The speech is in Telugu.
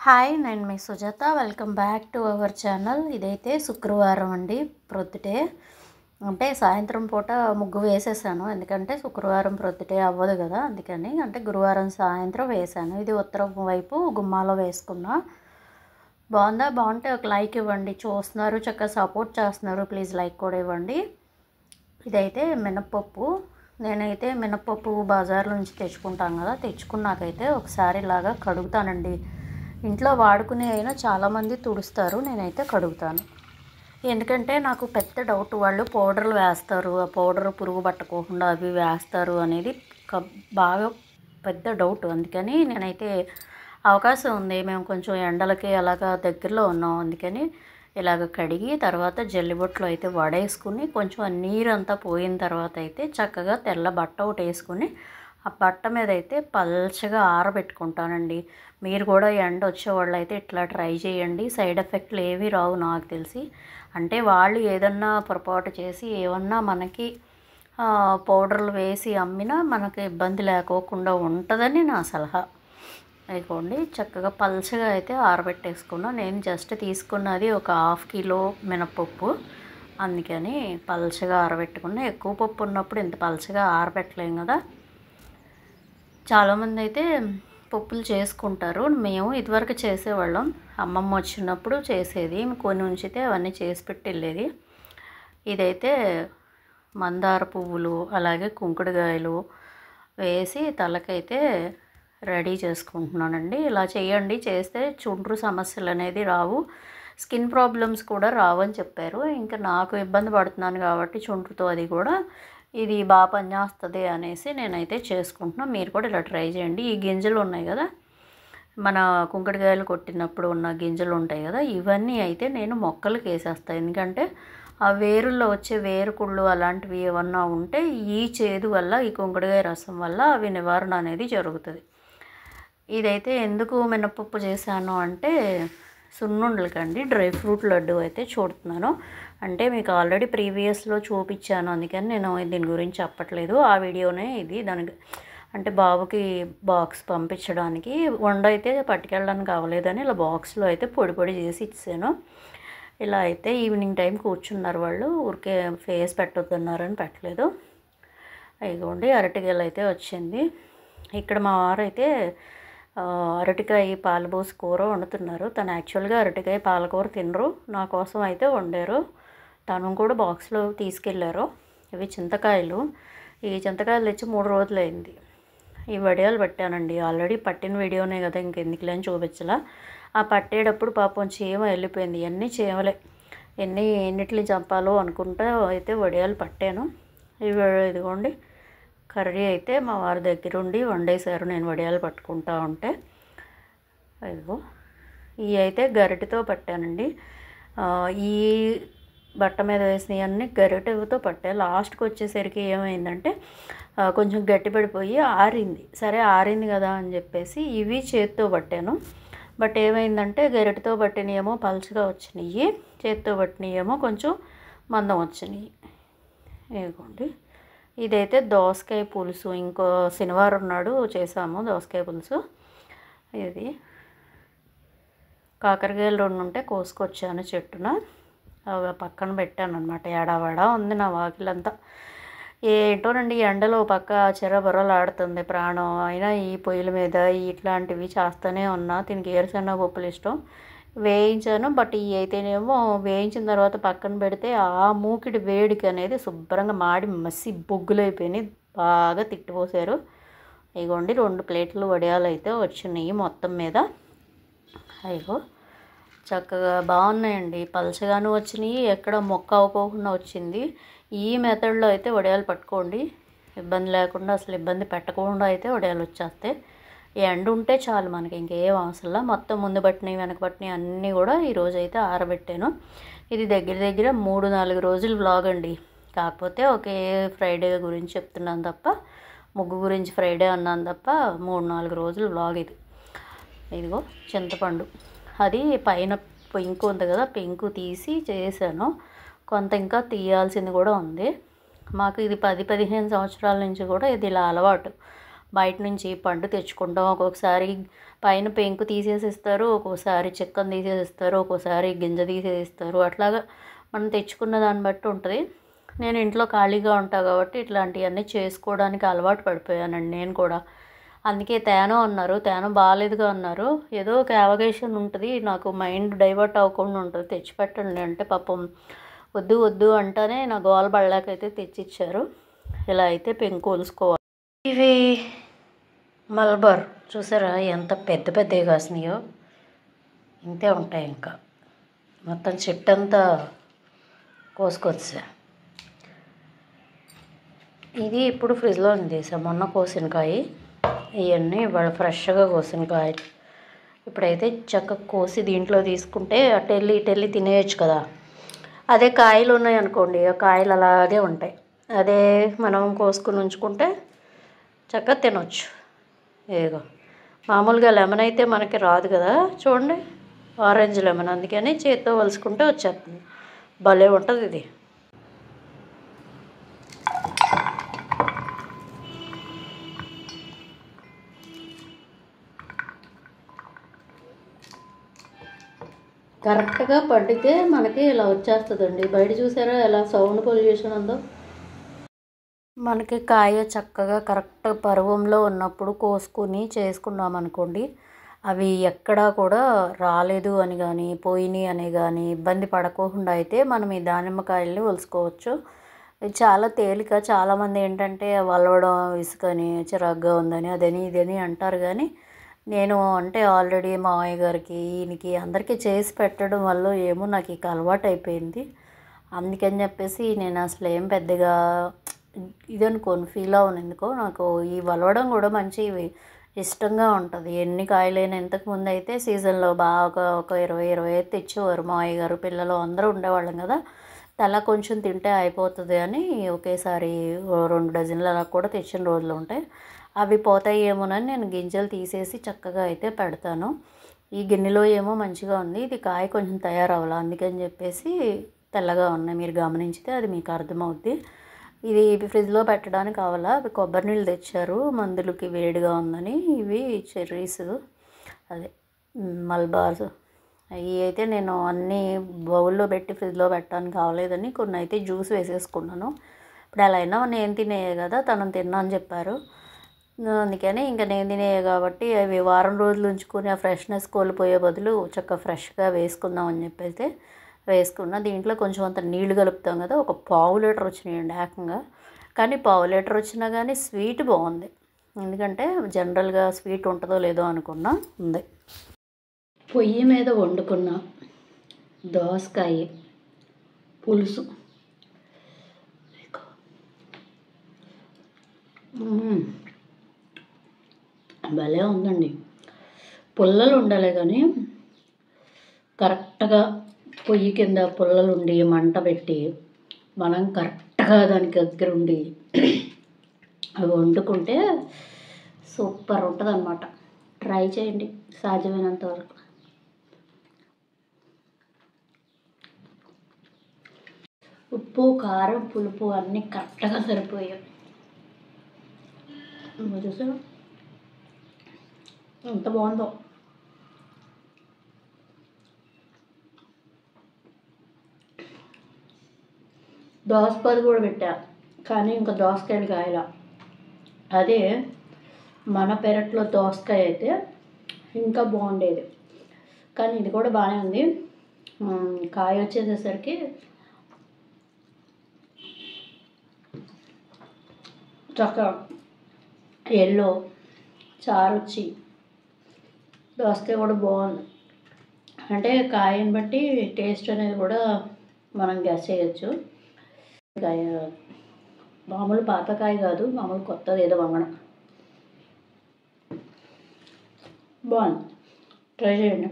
హాయ్, నేను మీ Sujatha. Welcome back to our channel. ఇదైతే శుక్రవారం అండి. ప్రొద్దుటే అంటే సాయంత్రం పూట ముగ్గు వేసేసాను, ఎందుకంటే శుక్రవారం ప్రొద్దుటే అవ్వదు కదా, అందుకని. అంటే గురువారం సాయంత్రం వేసాను. ఇది ఉత్తరం వైపు గుమ్మాలో వేసుకున్నా. బాగుందా? బాగుంటే ఒక లైక్ ఇవ్వండి. చూస్తున్నారు, చక్కగా సపోర్ట్ చేస్తున్నారు, ప్లీజ్ లైక్ కూడా ఇవ్వండి. ఇదైతే మినప్పప్పు. నేనైతే మినప్పప్పు బజార్ నుంచి తెచ్చుకుంటాను కదా, తెచ్చుకున్నాకైతే ఒకసారి ఇలాగా కడుగుతానండి. ఇంట్లో వాడుకునే అయినా చాలామంది తుడుస్తారు, నేనైతే కడుగుతాను. ఎందుకంటే నాకు పెద్ద డౌట్, వాళ్ళు పౌడర్లు వేస్తారు, ఆ పౌడర్ పురుగు పట్టకోకుండా అవి వేస్తారు అనేది బాగా పెద్ద డౌట్. అందుకని నేనైతే అవకాశం ఉంది, మేము కొంచెం ఎండలకి అలాగా దగ్గరలో ఉన్నాం, అందుకని ఇలాగ కడిగి తర్వాత జల్లిబొట్లో అయితే వడేసుకుని కొంచెం ఆ నీరంతా పోయిన తర్వాత అయితే చక్కగా తెల్ల బట్ట ఒకటి వేసుకుని ఆ బట్ట మీద అయితే పల్చగా ఆరబెట్టుకుంటానండి. మీరు కూడా ఎండ వచ్చేవాళ్ళు అయితే ఇట్లా ట్రై చేయండి. సైడ్ ఎఫెక్ట్లు ఏవి రావు నాకు తెలిసి. అంటే వాళ్ళు ఏదన్నా పొరపాటు చేసి ఏమన్నా మనకి పౌడర్లు వేసి అమ్మినా మనకి ఇబ్బంది లేకోకుండా ఉంటుందని నా సలహా. అయిపోండి, చక్కగా పల్చగా అయితే ఆరబెట్టేసుకున్నా. నేను జస్ట్ తీసుకున్నది ఒక 1/2 కిలో మినపప్పు, అందుకని పల్చగా ఆరబెట్టుకున్నా. ఎక్కువ పప్పు ఉన్నప్పుడు ఇంత పల్చగా ఆరబెట్టలేం కదా. చాలామంది అయితే పప్పులు చేసుకుంటారు. మేము ఇదివరకు చేసేవాళ్ళం, అమ్మమ్మ వచ్చినప్పుడు చేసేది, కొన్ని ఉంచితే అవన్నీ చేసి పెట్టి వెళ్ళేది. ఇదైతే మందార పువ్వులు అలాగే కుంకుడుకాయలు వేసి తలకైతే రెడీ చేసుకుంటున్నానండి. ఇలా చేయండి, చేస్తే చుండ్రు సమస్యలు అనేది రావు, స్కిన్ ప్రాబ్లమ్స్ కూడా రావని చెప్పారు. ఇంకా నాకు ఇబ్బంది పడుతున్నాను కాబట్టి చుండ్రుతో అది కూడా ఇది బాగా పనిచేస్తుంది అనేసి నేనైతే చేసుకుంటున్నాను. మీరు కూడా ఇలా ట్రై చేయండి. ఈ గింజలు ఉన్నాయి కదా, మన కుంకుడుకాయలు కొట్టినప్పుడు ఉన్న గింజలు ఉంటాయి కదా, ఇవన్నీ అయితే నేను మొక్కలకు వేసేస్తాను. ఎందుకంటే ఆ వేరుల్లో వచ్చే వేరుకుళ్ళు అలాంటివి ఏమన్నా ఉంటే ఈ చేదు వల్ల, ఈ కుంకుడుకాయ రసం వల్ల అవి నివారణ అనేది జరుగుతుంది. ఇదైతే ఎందుకు మినపప్పు చేశాను అంటే సున్నుండలకండి, డ్రై ఫ్రూట్ లడ్డు అయితే చూడుతున్నాను. అంటే మీకు ఆల్రెడీ ప్రీవియస్లో చూపించాను, అందుకని నేను దీని గురించి చెప్పట్లేదు. ఆ వీడియోనే ఇది. దానికి అంటే బాబుకి బాక్స్ పంపించడానికి వండ అయితే పట్టుకెళ్ళడానికి అవ్వలేదని ఇలా బాక్స్లో అయితే పొడి పొడి చేసి ఇచ్చాను. ఇలా అయితే ఈవినింగ్ టైం కూర్చున్నారు వాళ్ళు, ఊరికే ఫేస్ పెట్టొద్దన్నారని పెట్టలేదు. ఇదిగోండి, అరటికాయలు అయితే వచ్చింది. ఇక్కడ మా వారైతే అరటికాయ పాలబోసి కూర వండుతున్నారు. తను యాక్చువల్గా అరటికాయ పాలకూర తినరు, నా కోసం అయితే వండారు. తను కూడా బాక్స్లో తీసుకెళ్ళారు. ఇవి చింతకాయలు. ఈ చింతకాయలు తెచ్చి 3 రోజులైంది. ఈ వడియాలు పట్టానండి. ఆల్రెడీ పట్టిన వీడియోనే కదా, ఇంకెందుకులే అని చూపించలా. ఆ పట్టేటప్పుడు పాపం చీమ వెళ్ళిపోయింది. ఇవన్నీ చీమలే, ఎన్నిటిని చంపాలో అనుకుంటా అయితే వడియాలు పట్టాను. ఇదిగోండి, కర్రీ అయితే మా వారి దగ్గరుండి వండేశారు, నేను వడియాలు పట్టుకుంటా ఉంటే. ఇదిగో ఇవి అయితే గరిటెతో పట్టానండి. ఈ బట్ట మీద వేసినవన్నీ గరిటెతో పట్టా. లాస్ట్కి వచ్చేసరికి ఏమైందంటే కొంచెం గట్టిపడిపోయి ఆరింది. సరే ఆరింది కదా అని చెప్పేసి ఇవి చేత్తో పట్టాను. బట్ ఏమైందంటే గరిటెతో పట్టినయేమో పలుచగా వచ్చినాయి, చేత్తో పట్టినయేమో కొంచెం మందం వచ్చినాయి. ఇదిగోండి, ఇదైతే దోసకాయ పులుసు. ఇంకో శనివారం నాడు చేసాము దోసకాయ పులుసు. ఇది కాకరకాయలు 2 ఉంటే కోసుకొచ్చాను చెట్టున, అవి పక్కన పెట్టాను అనమాట. ఏడావాడా ఉంది నా వాకిలంతా. ఏంటోనండి, ఎండలో పక్క చెరబొరలాడుతుంది ప్రాణం. అయినా ఈ పొయ్యిల మీద ఇట్లాంటివి చేస్తూనే ఉన్నా. దీనికి ఏరుశనగ పప్పులు ఇష్టం, వేయించాను. బట్ ఇవి అయితేనేమో వేయించిన తర్వాత పక్కన పెడితే ఆ మూకిడి వేడికి అనేది శుభ్రంగా మాడి మసి బొగ్గులైపోయినాయి, బాగా తిట్టిపోసారు. ఇగోండి 2 ప్లేట్లు వడియాలు అయితే వచ్చినాయి మొత్తం మీద. అయ్యో చక్కగా బాగున్నాయండి, పలచగాను వచ్చినాయి, ఎక్కడ మొక్క అవ్వకోకుండా వచ్చింది. ఈ మెథడ్లో అయితే వడియాలు పట్టుకోండి, ఇబ్బంది లేకుండా, అసలు ఇబ్బంది పెట్టకుండా అయితే వడియాలు వచ్చేస్తాయి. ఎండ ఉంటే చాలు మనకి, ఇంకేం అవసరంలా. మొత్తం ముందు పట్టినవి వెనక పట్టినవి అన్నీ కూడా ఈరోజు అయితే ఆరబెట్టాను. ఇది దగ్గర దగ్గర 3-4 రోజులు వ్లాగ్ అండి. కాకపోతే ఒకే ఫ్రైడే గురించి చెప్తున్నాను తప్ప, ముగ్గు గురించి ఫ్రైడే అన్నాను తప్ప 3-4 రోజులు వ్లాగ్ ఇది. ఇదిగో చింతపండు, అది పైన పెంకు ఉంది కదా, పెంకు తీసి చేశాను. కొంత ఇంకా తీయాల్సింది కూడా ఉంది. మాకు ఇది 10-15 సంవత్సరాల నుంచి కూడా ఇది ఇలా అలవాటు. బయట నుంచి పండు తెచ్చుకుంటాం. ఒక్కొక్కసారి పైన పెంకు తీసేసిస్తారు, ఒక్కోసారి చెక్కను తీసేసిస్తారు, ఒక్కోసారి గింజ తీసేసిస్తారు. అట్లాగా మనం తెచ్చుకున్న దాన్ని బట్టి ఉంటుంది. నేను ఇంట్లో ఖాళీగా ఉంటాను కాబట్టి ఇట్లాంటివన్నీ చేసుకోవడానికి అలవాటు పడిపోయానండి నేను కూడా. అందుకే తేనో అన్నారు, తేనో బాగాలేదుగా అన్నారు. ఏదో ఒక యావగేషన్ ఉంటుంది, నాకు మైండ్ డైవర్ట్ అవ్వకుండా ఉంటుంది. తెచ్చిపెట్టండి అంటే పాపం వద్దు వద్దు అంటేనే నా గోల బళ్ళకైతే తెచ్చిచ్చారు. ఇలా అయితే పెంకు ఒలుసుకోవాలి. ఇవి మల్బార్ చూసారా ఎంత పెద్ద పెద్దవి కాసినాయో. ఇంతే ఉంటాయి, ఇంకా మొత్తం చెట్టు అంతా కోసుకొచ్చా. ఇది ఇప్పుడు ఫ్రిడ్జ్లో తీసా, మొన్న కోసిన కాయ. ఇవన్నీ ఇవాళ ఫ్రెష్గా కోసిన కాయ. ఇప్పుడైతే చక్కగా కోసి దీంట్లో తీసుకుంటే అటెళ్ళి తినేయచ్చు కదా. అదే కాయలు ఉన్నాయనుకోండి, ఆ కాయలు అలాగే ఉంటాయి. అదే మనం కోసుకుని ఉంచుకుంటే చక్కగా తినొచ్చు. ఏదో మామూలుగా లెమన్ అయితే మనకి రాదు కదా, చూడండి ఆరెంజ్ లెమన్, అందుకని చేత్తో వలుసుకుంటే వచ్చేస్తుంది. భలే ఉంటుంది ఇది. కరెక్ట్గా పండితే మనకి ఇలా వచ్చేస్తుందండి. బయట చూసారా ఎలా సౌండ్ పొల్యూషన్ ఉందో. మనకి కాయ చక్కగా కరెక్ట్ పరువంలో ఉన్నప్పుడు కోసుకుని చేసుకున్నాం అనుకోండి, అవి ఎక్కడా కూడా రాలేదు అని కానీ పోయినాయి అని కానీ ఇబ్బంది పడకుండా అయితే మనం ఈ దానిమ్మకాయల్ని ఒలుసుకోవచ్చు. ఇది చాలా తేలిక. చాలామంది ఏంటంటే వలవడం ఇసుకని చిరాగ్గా ఉందని అదని ఇదని అంటారు. కానీ నేను అంటే ఆల్రెడీ మా మామయ్య గారికి ఈయనకి అందరికీ చేసి పెట్టడం వల్ల ఏమో నాకు ఇక అలవాటు అయిపోయింది. అందుకని చెప్పేసి నేను అసలు ఏం పెద్దగా ఇది అనుకోను, ఫీల్ అవ్వను. ఎందుకో నాకు ఈ వలవడం కూడా మంచి ఇష్టంగా ఉంటుంది. ఎన్ని కాయలైనా ఇంతకుముందు అయితే సీజన్లో బాగా ఒక 20 తెచ్చేవారు మామయ్య గారు, పిల్లలు అందరూ ఉండేవాళ్ళం కదా. తలా కొంచెం తింటే అయిపోతుంది అని ఒకేసారి 2 డజన్లు అలా కూడా తెచ్చిన రోజులు ఉంటాయి. అవి పోతాయి ఏమోనని నేను గింజలు తీసేసి చక్కగా అయితే పెడతాను. ఈ గిన్నెలో ఏమో మంచిగా ఉంది, ఇది కాయ కొంచెం తయారవ్వాలి, అందుకని చెప్పేసి తెల్లగా ఉన్నాయి. మీరు గమనించితే అది మీకు అర్థమవుద్ది. ఇది ఫ్రిడ్జ్లో పెట్టడానికి కావాలా. అవి కొబ్బరి నీళ్ళు తెచ్చారు, మందులకి వేడిగా ఉందని. ఇవి చెర్రీస్, అదే మల్బార్స్. అవి అయితే నేను అన్నీ బౌల్లో పెట్టి ఫ్రిడ్జ్లో పెట్టడానికి కావలేదని కొన్ని అయితే జ్యూస్ వేసేసుకున్నాను. ఇప్పుడు అలా అయినా నేను తినేయే కదా, తను తిన్నా అని చెప్పారు. అందుకని ఇంకా నేను తినేయే కాబట్టి అవి వారం రోజులు ఉంచుకొని ఆ ఫ్రెష్నెస్ కోల్పోయే బదులు చక్కగా ఫ్రెష్గా వేసుకుందాం అని చెప్పైతే వేసుకున్నా. దీంట్లో కొంచెం అంత నీళ్లు కలుపుతాం కదా, ఒక 1/2 లీటర్ వచ్చినాయండి ఏకంగా. కానీ 1/2 లీటర్ వచ్చినా కానీ స్వీట్ బాగుంది. ఎందుకంటే జనరల్గా స్వీట్ ఉంటుందో లేదో అనుకున్నా, ఉంది. పొయ్యి మీద వండుకున్న దోసకాయ పులుసు భలే ఉందండి. పుల్లలు ఉండాలి కానీ కరెక్ట్గా పొయ్యి కింద పుల్లలు ఉండి మంట పెట్టి మనం కరెక్ట్గా దానికి దగ్గర ఉండి అవి వండుకుంటే సూపర్ ఉంటుంది అన్నమాట. ట్రై చేయండి సాధ్యమైనంత వరకు. ఉప్పు కారం పులుపు అన్నీ కరెక్ట్గా సరిపోయాయి. చూసా ఎంత బాగుందో. దోసపది కూడా పెట్టా, కానీ ఇంకా దోసకాయలు కాయల. అదే మన పెరట్లో దోసకాయ అయితే ఇంకా బాగుండేది. కానీ ఇది కూడా బాగానే ఉంది. కాయ వచ్చేసేసరికి చక్కగా ఎల్లో చారు వచ్చి దోసకాయ కూడా బాగుంది. అంటే కాయని బట్టి టేస్ట్ అనేది కూడా మనం గెస్ చేయొచ్చు. కాయ మామూలు పాతకాయ కాదు, మామూలు కొత్తది ఏదో వంగడం. బాగుంది, ట్రై చేయండి.